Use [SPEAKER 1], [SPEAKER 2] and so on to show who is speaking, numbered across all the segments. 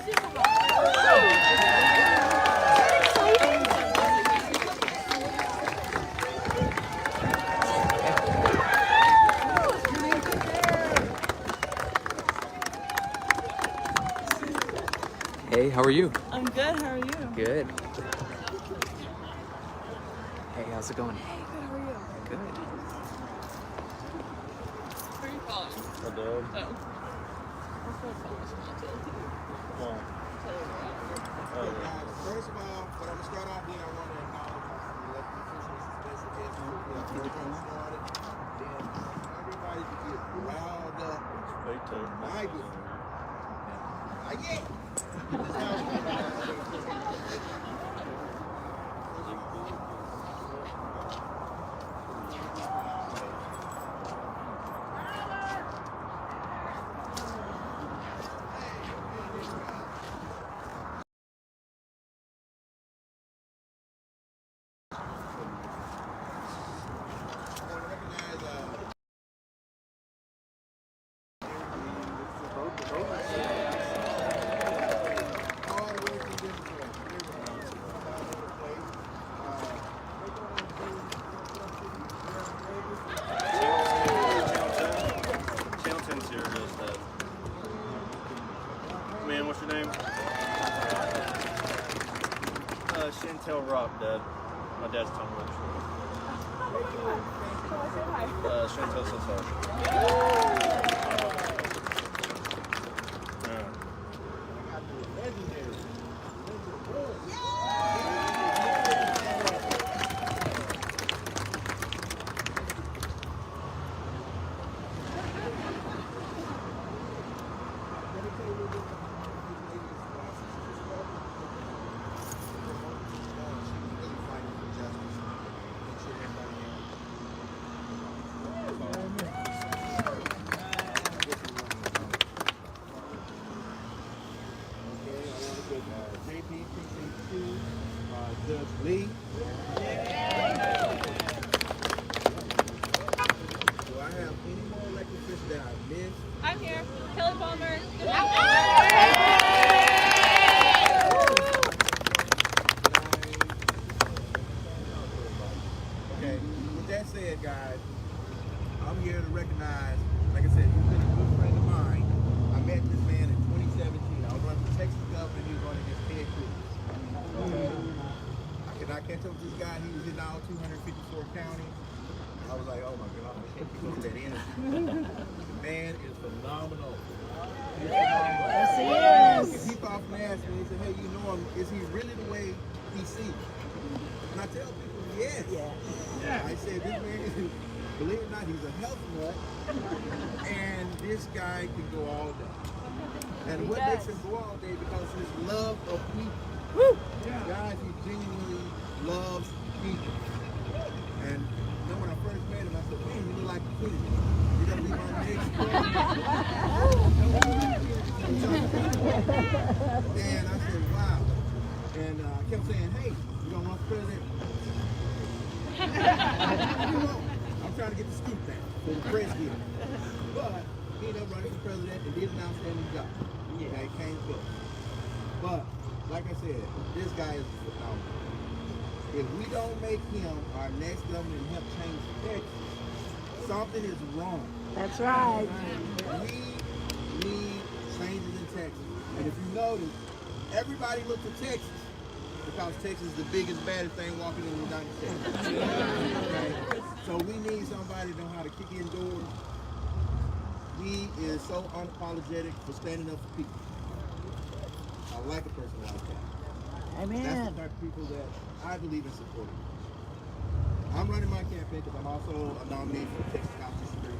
[SPEAKER 1] Hey, how are you?
[SPEAKER 2] I'm good, how are you?
[SPEAKER 1] Good. Hey, how's it going?
[SPEAKER 2] Hey, good, how are you?
[SPEAKER 1] Good.
[SPEAKER 2] Who are you calling?
[SPEAKER 3] My dad.
[SPEAKER 2] Oh.
[SPEAKER 3] Why?
[SPEAKER 4] First of all, but I'm gonna start off there. I want to acknowledge the officials, special guests, started. Then everybody to get riled up.
[SPEAKER 3] Wait till
[SPEAKER 4] My goodness. Yeah.
[SPEAKER 3] Shelton's here, does that. Man, what's your name? Chantel Rock, Dad. My dad's Tom Rich. Chantel says hi.
[SPEAKER 4] Judge Lee. Do I have any more elected officials that I missed?
[SPEAKER 2] I'm here. Kelly Palmer.
[SPEAKER 4] Okay, with that said, guys, I'm here to recognize, like I said, he's been a good friend of mine. I met this man in 2017. I was running for Texas governor, and he was running against Ted Cruz. And I catch up with this guy, he was in all 254 counties. I was like, oh my God, I can't keep up with that energy. The man is phenomenal.
[SPEAKER 5] Yes, he is.
[SPEAKER 4] If people often ask me, they say, hey, you know him, is he really the way he seems? And I tell people, yes. I said, this man is, believe it or not, he's a health nut, and this guy can go all day. And what makes him go all day? Because his love of people. Guys, he genuinely loves people. And you know, when I first met him, I said, man, you look like a king. You're gonna be my next president. And I said, wow. And I kept saying, hey, you gonna run for president? Come on. I'm trying to get the scoop now for the press here. But he ended up running for president and did an outstanding job. Okay, came close. But like I said, this guy is phenomenal. If we don't make him our next governor and help change Texas, something is wrong.
[SPEAKER 5] That's right.
[SPEAKER 4] We need changes in Texas. And if you notice, everybody looked at Texas because Texas is the biggest, baddest thing walking in the United States. Okay? So we need somebody to know how to kick in doors. He is so unapologetic for standing up for people. I like a person like that.
[SPEAKER 5] Amen.
[SPEAKER 4] That's the type of people that I believe in supporting. I'm running my campaign because I'm also a nominee for Texas Council Security.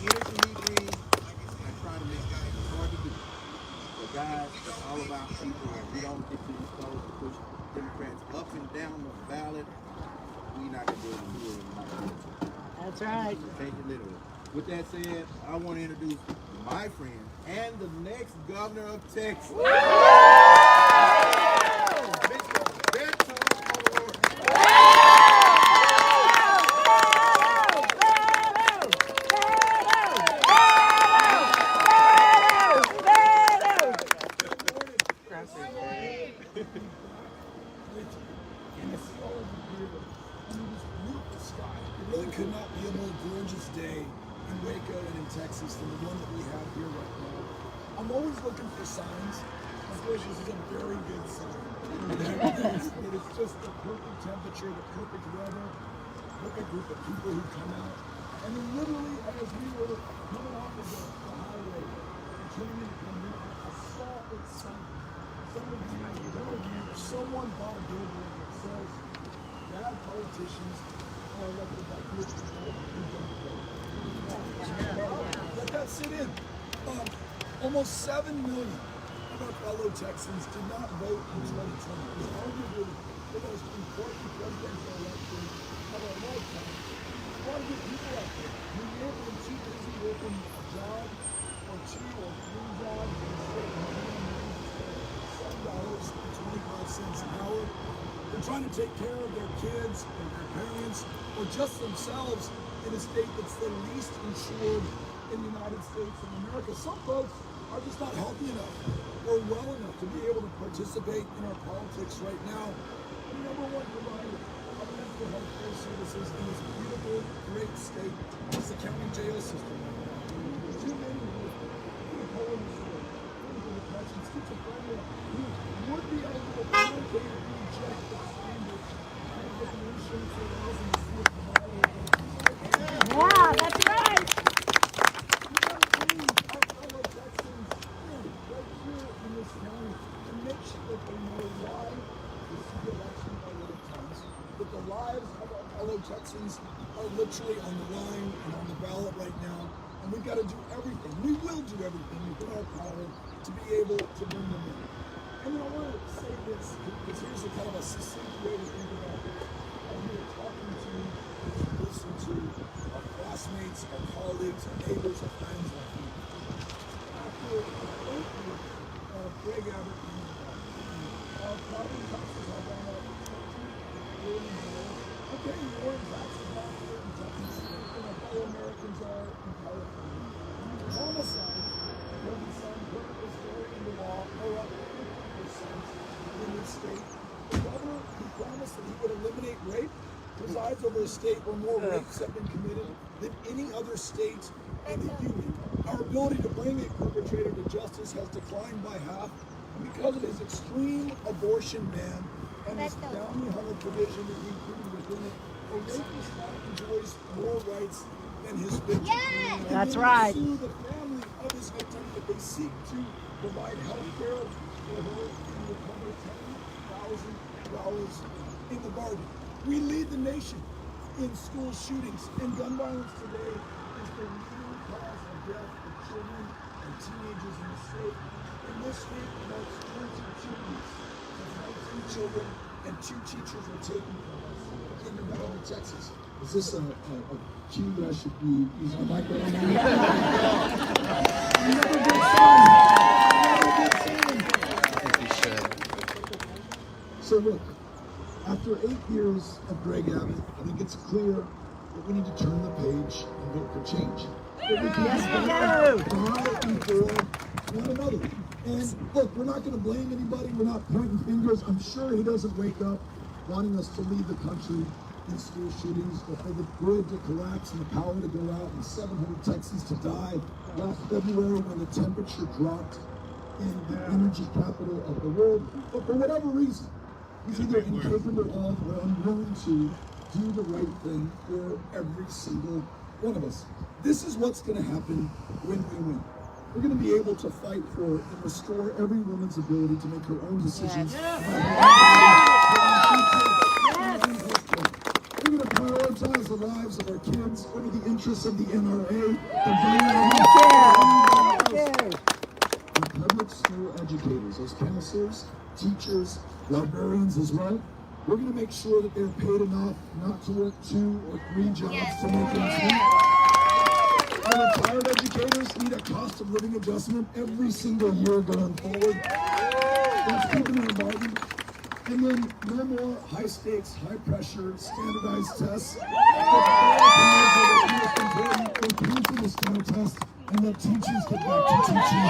[SPEAKER 4] Energy he brings, like I try to make guys, it's hard to do. But guys, it's all about people. And we don't get to these polls to push Democrats up and down the ballot. We're not going to be able to do it.
[SPEAKER 5] That's right.
[SPEAKER 4] Take it literally. With that said, I want to introduce my friend and the next governor of Texas. Mr. Beto O'Rourke.
[SPEAKER 6] that we have here right now. I'm always looking for signs. Of course, this is a very good sign. That it's just the perfect temperature, the perfect weather, perfect group of people who come out. And then literally, as we were coming off of the highway, turning into Community, I saw it sign. Someone bought a billboard that says, bad politicians are elected by good people who don't vote. Let that sit in. Almost 7 million of our fellow Texans did not vote in 2020. It was arguably the most important presidential election of our lifetime. A lot of good people out there who may have been too busy working a job or 2 or 3 jobs instead of $7.25 an hour. They're trying to take care of their kids or their parents or just themselves in a state that's the least insured in the United States of America. Some folks are just not healthy enough or well enough to be able to participate in our politics right now. The number one provider of mental health care services in this beautiful, great state is the county jail system. There's too many bipolar disorder, clinical depression, schizophrenia, who would be eligible for Medicaid if we check the standards and get the insurance that allows them to see a provider.
[SPEAKER 5] Yeah, that's right.
[SPEAKER 6] But the lives of our fellow Texans are literally on the line and on the ballot right now, and we've got to do everything. We will do everything within our power to be able to bring them in. And then I want to say this, because here's a kind of a succinct way to think about it. I'm here talking to, listen to our classmates, our colleagues, our neighbors, our friends, like you. After Greg Abbott, our property taxes have gone up. Okay, more taxes out here in Texas than our fellow Americans are in California. Homicide, when the son put this bill into law, are up 50% in this state. The governor, who promised that he would eliminate rape, presides over a state where more rapes have been committed than any other state in the union. Our ability to bring a perpetrator to justice has declined by half because of his extreme abortion ban and this bounty hunter provision that we included within it. A rapist now enjoys more rights than his victim.
[SPEAKER 2] Yes!
[SPEAKER 5] That's
[SPEAKER 6] And
[SPEAKER 5] right.
[SPEAKER 6] sue the family of his victim if they seek to provide health care for her and recover $10,000 in the bargain. We lead the nation in school shootings, and gun violence today is the leading cause of death of children and teenagers in the state. And this week marks 22 weeks since 19 children and 2 teachers were taken from us in the middle of Texas. Is this a cue that I should be using my microphone? Another good sign. Another good sign.
[SPEAKER 1] I think we should.
[SPEAKER 6] So look, after 8 years of Greg Abbott, I think it's clear that we need to turn the page and vote for change.
[SPEAKER 5] Yes, we do.
[SPEAKER 6] And for one another. And look, we're not going to blame anybody. We're not pointing fingers. I'm sure he doesn't wake up wanting us to lead the country in school shootings or for the grid to collapse and the power to go out and 700 Texans to die last February when the temperature dropped in the energy capital of the world. But for whatever reason, he's either incapable of or unwilling to do the right thing for every single one of us. This is what's going to happen when we win. We're going to be able to fight for and restore every woman's ability to make her own decisions. We're going to prioritize the lives of our kids over the interests of the NRA. And public school educators, as counselors, teachers, librarians as well. We're going to make sure that they're paid enough not to work 2 or 3 jobs to make ends meet. Our retired educators need a cost of living adjustment every single year going forward. That's keeping our bargain. And then no more high stakes, high pressure, standardized tests. They cancel the STAR test and let teachers get back to teaching.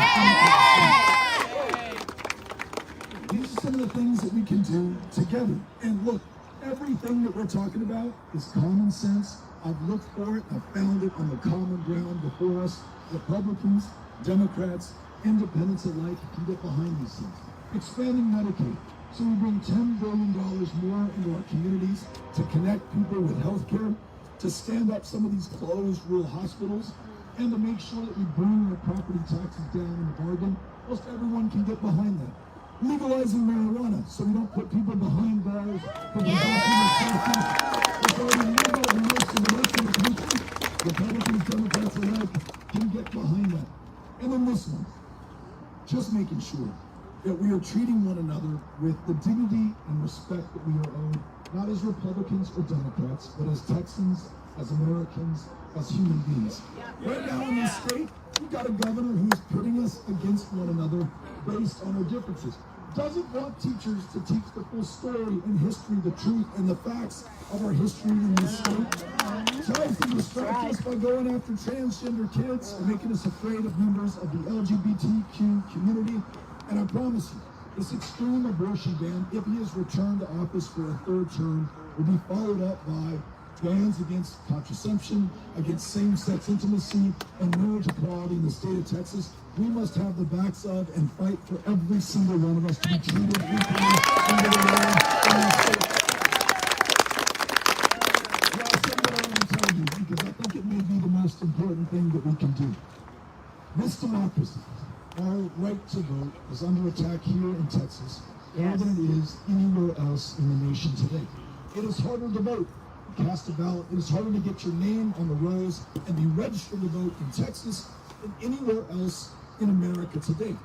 [SPEAKER 6] These are some of the things that we can do together. And look, everything that we're talking about is common sense, I've looked for it, I've found it on the common ground before us. Republicans, Democrats, independents alike can get behind these things. Expanding Medicaid. So we bring $10 billion more into our communities to connect people with health care, to stand up some of these closed rural hospitals, and to make sure that we bring the property taxes down in the bargain. Most everyone can get behind that. Legalizing marijuana so we don't put people behind bars for It's already legal in most of the country. Republicans, Democrats alike can get behind that. And then this one, just making sure that we are treating one another with the dignity and respect that we are owed, not as Republicans or Democrats, but as Texans, as Americans, as human beings. Right now in this state, we've got a governor who's putting us against one another based on our differences. Doesn't want teachers to teach the full story and history, the truth and the facts of our history in this state. Tries to distract us by going after transgender kids and making us afraid of members of the LGBTQ community. And I promise you, this extreme abortion ban, if he is returned to office for a third term, will be followed up by bans against contraception, against same-sex intimacy, and marriage equality in the state of Texas. We must have the backs of and fight for every single one of us to be treated equally under the law in this state. Now, I'll say what I want to tell you, because I think it may be the most important thing that we can do. This democracy, our right to vote, is under attack here in Texas more than it is anywhere else in the nation today. It is harder to vote. Cast a ballot. It is harder to get your name on the rolls and be registered to vote in Texas than anywhere else in America today.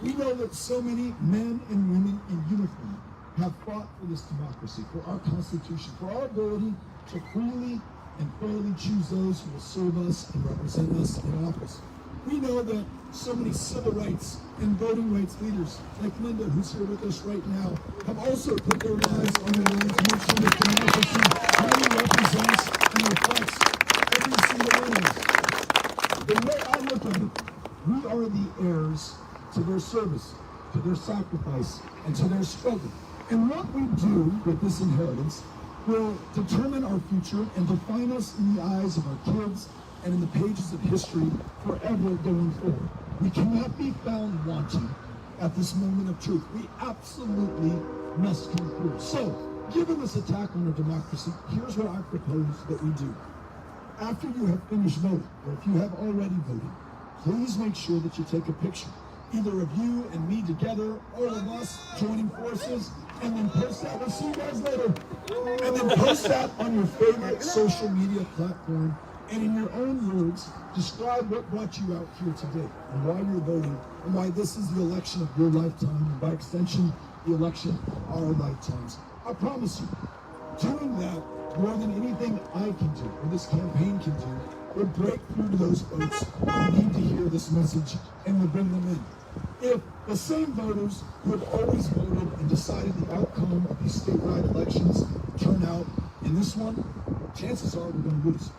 [SPEAKER 6] We know that so many men and women in uniform have fought for this democracy, for our Constitution, for our ability to freely and fairly choose those who will serve us and represent us in office. We know that so many civil rights and voting rights leaders, like Linda, who's here with us right now, have also put their lives on the line to make sure that democracy highly represents and reflects every single one of us. The way I look at it, we are the heirs to their service, to their sacrifice, and to their struggle. And what we do with this inheritance will determine our future and define us in the eyes of our kids and in the pages of history forever going forward. We cannot be found wanting at this moment of truth. We absolutely must come through. So, given this attack on our democracy, here's what I propose that we do. After you have finished voting, or if you have already voted, please make sure that you take a picture, either of you and me together, all of us joining forces, and then post that. We'll see you guys later. And then post that on your favorite social media platform. And in your own words, describe what brought you out here today and why you're voting and why this is the election of your lifetime and by extension, the election of our lifetimes. I promise you, doing that more than anything I can do or this campaign can do will break through to those votes who need to hear this message and will bring them in. If the same voters who have always voted and decided the outcome of these statewide elections turn out in this one, chances are we're going to lose.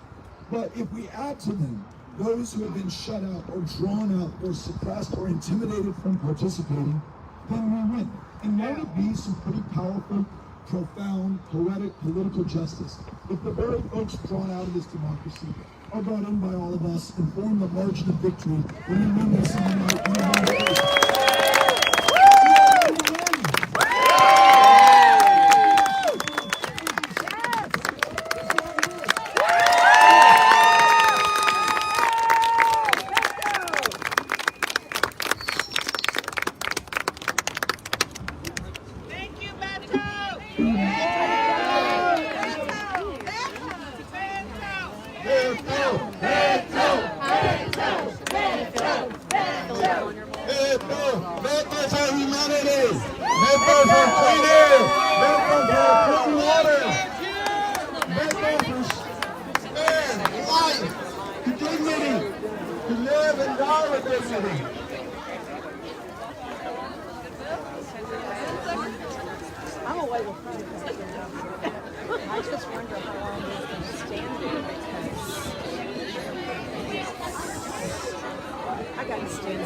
[SPEAKER 6] But if we add to them those who have been shut out or drawn out or suppressed or intimidated from participating, then we win. And won't it be some pretty powerful, profound, poetic political justice if the very folks drawn out of this democracy are brought in by all of us and form the margin of victory when we win this in the night.
[SPEAKER 5] I just wonder how long they're going to stand there because I got to stand